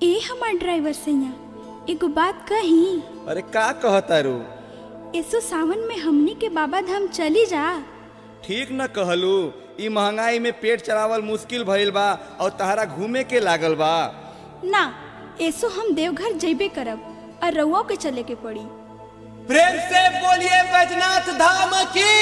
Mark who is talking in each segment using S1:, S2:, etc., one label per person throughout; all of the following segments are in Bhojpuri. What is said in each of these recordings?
S1: ए हमार ड्राइवर सैया एगो बात कही।
S2: अरे का कहतारू?
S1: एसो सावन में हमनी के बाबा धाम चली जा।
S2: ठीक न कहलू, ई महंगाई में पेट चलावल मुश्किल भइल बा और तहरा घूमे के लागल बा।
S1: ना, एसो हम देवघर जइबे करब और रउआ के चले के पड़ी।
S3: प्रेम से बोलिए बैजनाथ धाम की।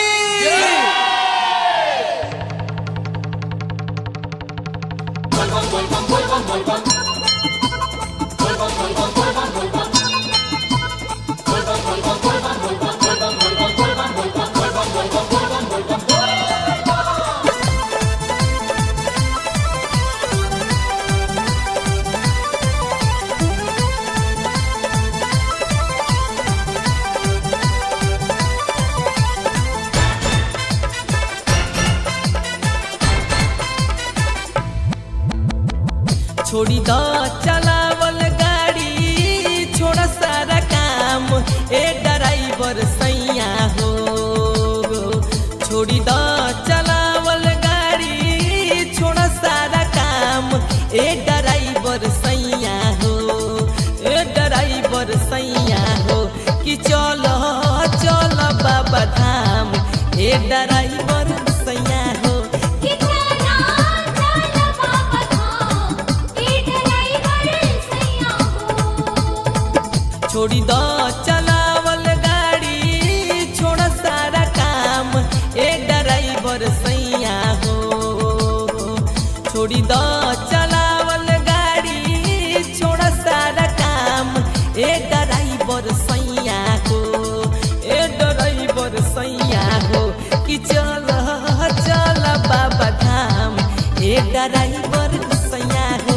S4: छोड़ी द चलावल गाड़ी, छोड़ सारा काम ए ड्राइवर सैया हो। छोड़ी द चलावल गाड़ी, छोड़ सारा काम ए ड्राइवर सैया हो। ए ड्राइवर सैया हो कि चलो चलो बाबा धाम ए ड्राइवर सैया हो। छोड़ी द चलावल गाड़ी, छोड़ सारा काम ए ड्राइवर सैया हो। छोड़ी द चलावल गाड़ी, छोड़ सारा काम ए ड्राइवर सैया हो। ए ड्राइवर सैया हो कि चल चल बाबा धाम ए ड्राइवर सैया हो।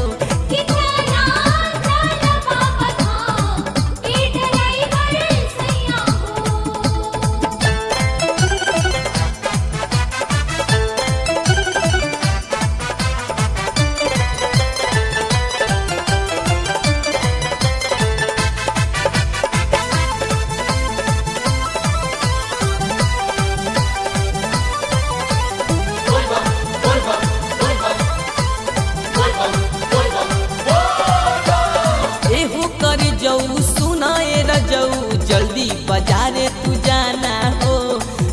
S4: जल्दी बाजारे तू जाना हो,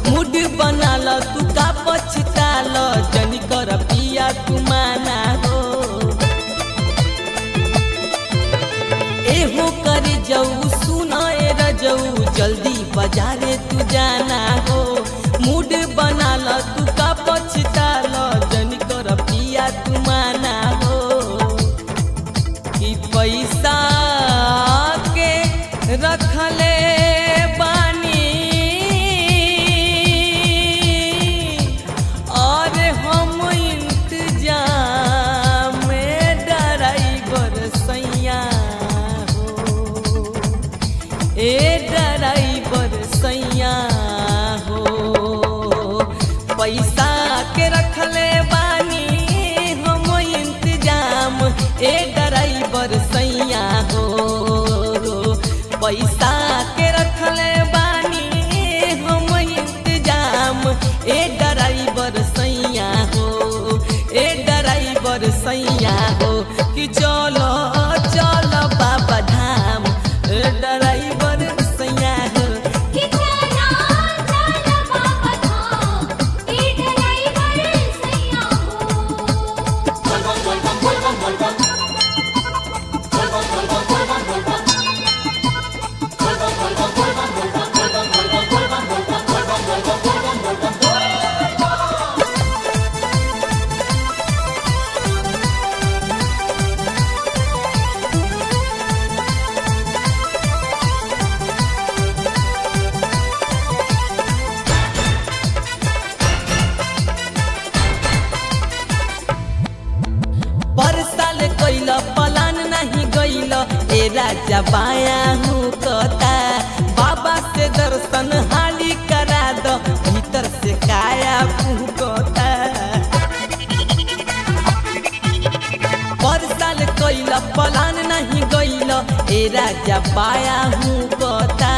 S4: मूड बना लो तू का पछता लो, जनी कर पिया तू माना हो। एहो कर जाऊ सुना ए रजऊ, जल्दी बाजारे तू जाना हो, मूड बना लो तू का पछता लो, जनी कर पिया तू माना हो। कि पैसा के रखले बानी और हम इंतजाम में ड्राइवर सैया हो। ए ड्राइवर सैया हो पैसा के रखले बानी हम इंतजाम ए ड्राइवर सैया हो। पैसा के रखले बानी हम इंतजाम ए ड्राइवर सैया हो। ए ड्राइवर सैया हो कि चलो चलो बाबा धाम ए ड्राइवर सैया हो। ए राजा बाया हूँ कता, बाबा से दर्शन हाली करा दो, भीतर से काया फूकता। पर साल कैला पलान नहीं गैल, ए राजा बाया हूँ कता,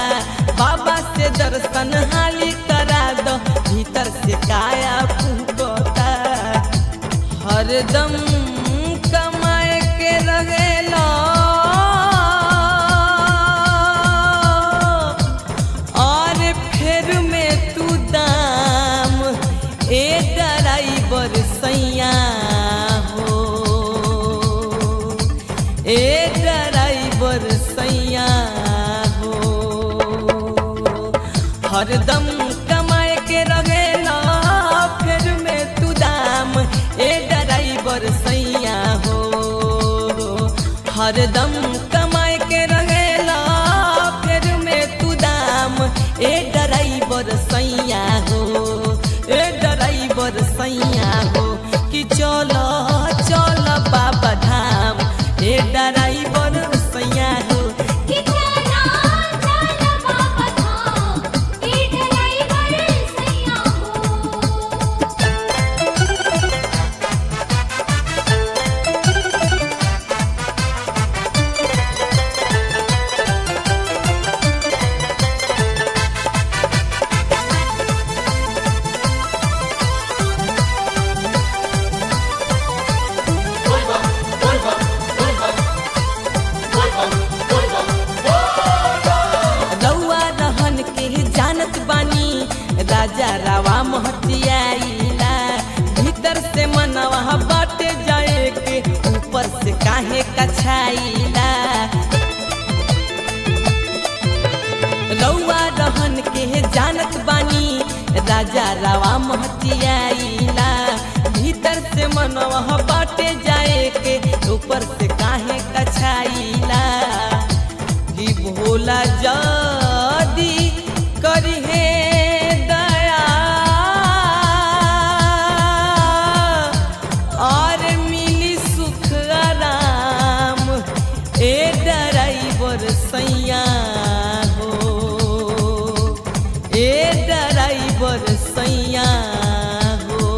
S4: बाबा से दर्शन हाली करा दो, भीतर से काया फूकता। हरदम कमाए के रहेला ए ड्राइवर सैया हो। हरदम कमाए के रहेला फिर में तू दाम, ए ड्राइवर सैया हो। हरदम कमाए के रहेला फिर में तू दाम, ए ड्राइवर सैया हो, ए ड्राइवर सैया हो। कि चलो चलो बाबा धाम, ए ड्राइवर सैया हो। राजा रावा महटियाइला, भीतर से मनवा बाटे जाए के ऊपर से काहे कछाइला। रउआ रहन के जानत बानी राजा रावा महटियाइला, भीतर से मनवा बाटे जाए के ऊपर से काहे कछाइला। कि भोला जदी करिहे सैया हो, ए ड्राइवर सैया हो।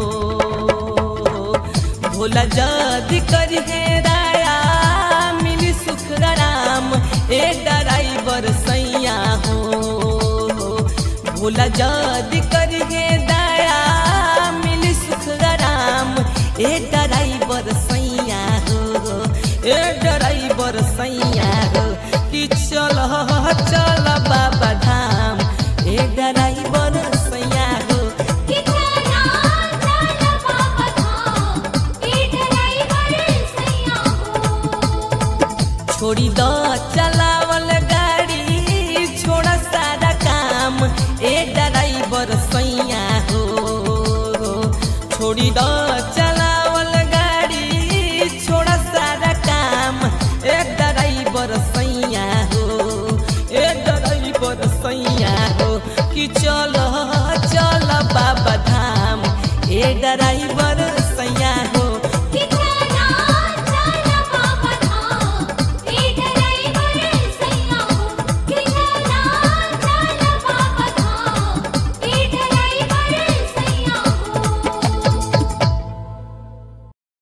S4: भोला जदी करिहे दया मिली सुख राम, ए ड्राइवर सैया हो। भोला जदी करिहे दया मिली सुख राम, ए ड्राइवर सैया हो, ए ड्राइवर सैया हो। कि चलो चलो बाबा धाम, ए ड्राइवर सैया हो। छोड़ी दो चलावल गाड़ी, छोड़ा सारा काम, ए ड्राइवर सैया हो। छोड़ी दो चलावल गाड़ी, छोड़ा सारा काम, ए ड्राइवर सैया हो, ए ड्राइवर सैया हो। कि चलो चलो बाबा धाम, ए ड्राइवर